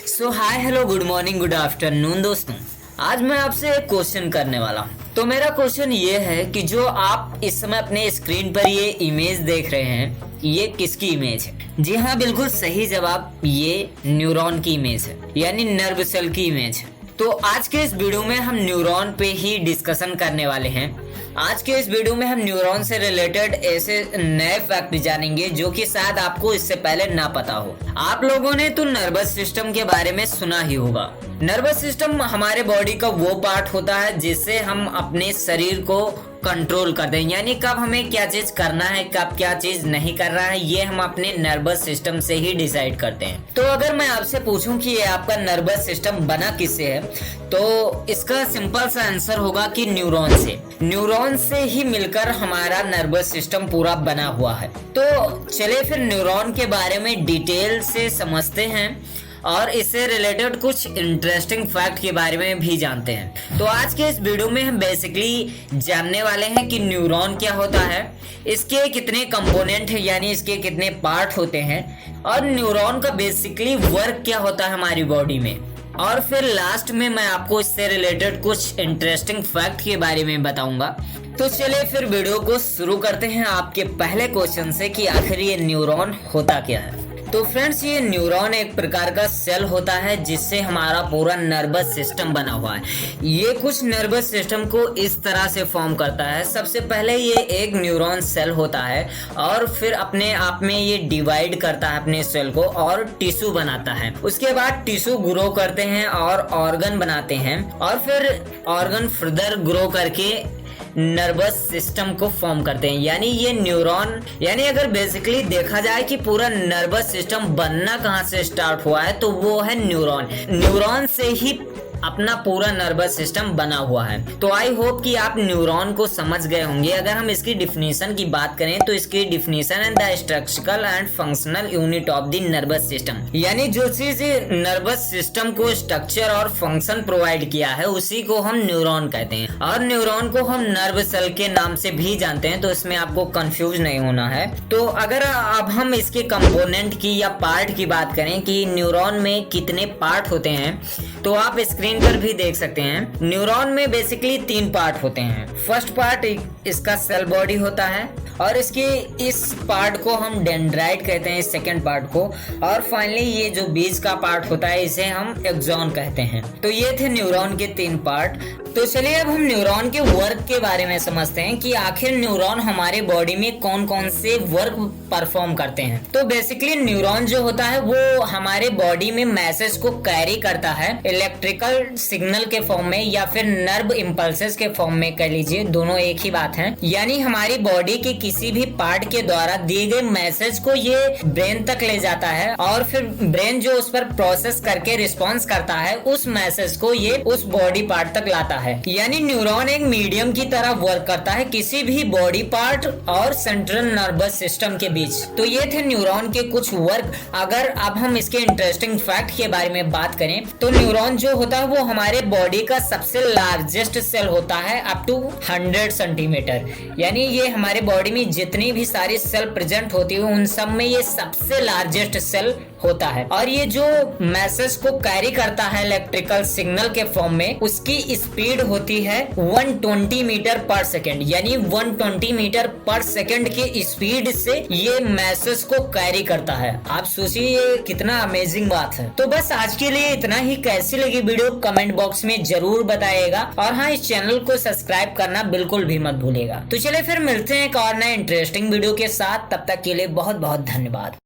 सो hi hello good morning good afternoon दोस्तों। आज मैं आपसे एक क्वेश्चन करने वाला हूँ। तो मेरा क्वेश्चन ये है कि जो आप इस समय अपने स्क्रीन पर ये इमेज देख रहे हैं, ये किसकी इमेज है? जी हाँ, बिल्कुल सही जवाब, ये न्यूरॉन की इमेज है, यानी नर्व सेल की इमेज है। तो आज के इस वीडियो में हम न्यूरॉन पे ही डिस्कशन करने वाले हैं। आज के इस वीडियो में हम न्यूरॉन से रिलेटेड ऐसे नए फैक्ट जानेंगे जो कि शायद आपको इससे पहले ना पता हो। आप लोगों ने तो नर्वस सिस्टम के बारे में सुना ही होगा। नर्वस सिस्टम हमारे बॉडी का वो पार्ट होता है जिससे हम अपने शरीर को कंट्रोल करते हैं, यानी कब हमें क्या चीज करना है, कब क्या चीज नहीं करना है, ये हम अपने नर्वस सिस्टम से ही डिसाइड करते हैं। तो अगर मैं आपसे पूछूं कि ये आपका नर्वस सिस्टम बना किससे है, तो इसका सिंपल सा आंसर होगा कि न्यूरॉन से। न्यूरॉन से ही मिलकर हमारा नर्वस सिस्टम पूरा बना हुआ है। तो चलिए फिर न्यूरॉन के बारे में डिटेल से समझते हैं और इससे रिलेटेड कुछ इंटरेस्टिंग फैक्ट के बारे में भी जानते हैं। तो आज के इस वीडियो में हम बेसिकली जानने वाले हैं कि न्यूरॉन क्या होता है, इसके कितने कंपोनेंट हैं, यानी इसके कितने पार्ट होते हैं, और न्यूरॉन का बेसिकली वर्क क्या होता है हमारी बॉडी में। और फिर लास्ट में मैं आपको इससे रिलेटेड कुछ इंटरेस्टिंग फैक्ट के बारे में बताऊंगा। तो चलिए फिर वीडियो को शुरू करते हैं आपके पहले क्वेश्चन से कि आखिर ये न्यूरॉन होता क्या है। तो फ्रेंड्स, ये न्यूरॉन एक प्रकार का सेल होता है जिससे हमारा पूरा नर्वस सिस्टम बना हुआ है। ये कुछ नर्वस सिस्टम को इस तरह से फॉर्म करता है। सबसे पहले ये एक न्यूरॉन सेल होता है और फिर अपने आप में ये डिवाइड करता है अपने सेल को और टिश्यू बनाता है। उसके बाद टिश्यू ग्रो करते हैं और ऑर्गन बनाते हैं और फिर ऑर्गन फर्दर ग्रो करके नर्वस सिस्टम को फॉर्म करते हैं। यानी ये न्यूरॉन, यानी अगर बेसिकली देखा जाए कि पूरा नर्वस सिस्टम बनना कहाँ से स्टार्ट हुआ है, तो वो है न्यूरॉन। न्यूरॉन से ही अपना पूरा नर्वस सिस्टम बना हुआ है। तो आई होप कि आप न्यूरॉन को समझ गए होंगे। अगर हम इसकी डिफिनीशन की बात करें तो इसकी डिफिनीशन है the structural and functional unit of the nervous system, यानी जो चीज नर्वस सिस्टम को स्ट्रक्चर और फंक्शन प्रोवाइड किया है उसी को हम न्यूरॉन कहते हैं। और न्यूरॉन को हम नर्व सेल के नाम से भी जानते हैं, तो इसमें आपको कंफ्यूज नहीं होना है। तो अगर अब हम इसके कंपोनेंट की या पार्ट की बात करें कि न्यूरॉन में कितने पार्ट होते हैं, तो आप स्क्रीन पर भी देख सकते हैं। न्यूरॉन में बेसिकली 3 पार्ट होते हैं। फर्स्ट पार्ट इसका सेल बॉडी होता है और इसके इस पार्ट को हम डेंड्राइट कहते हैं, सेकंड पार्ट को। और फाइनली ये जो बीच का पार्ट होता है इसे हम एक्सॉन कहते हैं। तो ये थे न्यूरॉन के 3 पार्ट। तो चलिए अब हम न्यूरॉन के वर्क के बारे में समझते हैं कि आखिर न्यूरॉन हमारे बॉडी में कौन कौन से वर्क परफॉर्म करते हैं। तो बेसिकली न्यूरॉन जो होता है वो हमारे बॉडी में मैसेज को कैरी करता है इलेक्ट्रिकल सिग्नल के फॉर्म में या फिर नर्व इम्पल्सेस के फॉर्म में, कह लीजिए, दोनों एक ही बात है। यानी हमारी बॉडी के किसी भी पार्ट के द्वारा दिए गए मैसेज को ये ब्रेन तक ले जाता है और फिर ब्रेन जो उस पर प्रोसेस करके रिस्पॉन्स करता है उस मैसेज को ये उस बॉडी पार्ट तक लाता है। यानी न्यूरॉन एक मीडियम की तरह वर्क करता है किसी भी बॉडी पार्ट और सेंट्रल नर्वस सिस्टम के बीच। तो ये थे न्यूरॉन के कुछ वर्क। अगर अब हम इसके इंटरेस्टिंग फैक्ट के बारे में बात करें तो न्यूरॉन जो होता है वो हमारे बॉडी का सबसे लार्जेस्ट सेल होता है, अप टू 100 सेंटीमीटर। यानी ये हमारे बॉडी में जितनी भी सारी सेल प्रेजेंट होती है उन सब में ये सबसे लार्जेस्ट सेल होता है। और ये जो मैसेज को कैरी करता है इलेक्ट्रिकल सिग्नल के फॉर्म में, उसकी स्पीड होती है 120 मीटर पर सेकेंड। यानी 120 मीटर पर सेकेंड की स्पीड से ये मैसेज को कैरी करता है। आप सोचिए ये कितना अमेजिंग बात है। तो बस आज के लिए इतना ही। कैसी लगी वीडियो कमेंट बॉक्स में जरूर बताइएगा और हाँ, इस चैनल को सब्सक्राइब करना बिल्कुल भी मत भूलिएगा। तो चलिए फिर मिलते हैं एक और नए इंटरेस्टिंग वीडियो के साथ। तब तक के लिए बहुत बहुत धन्यवाद।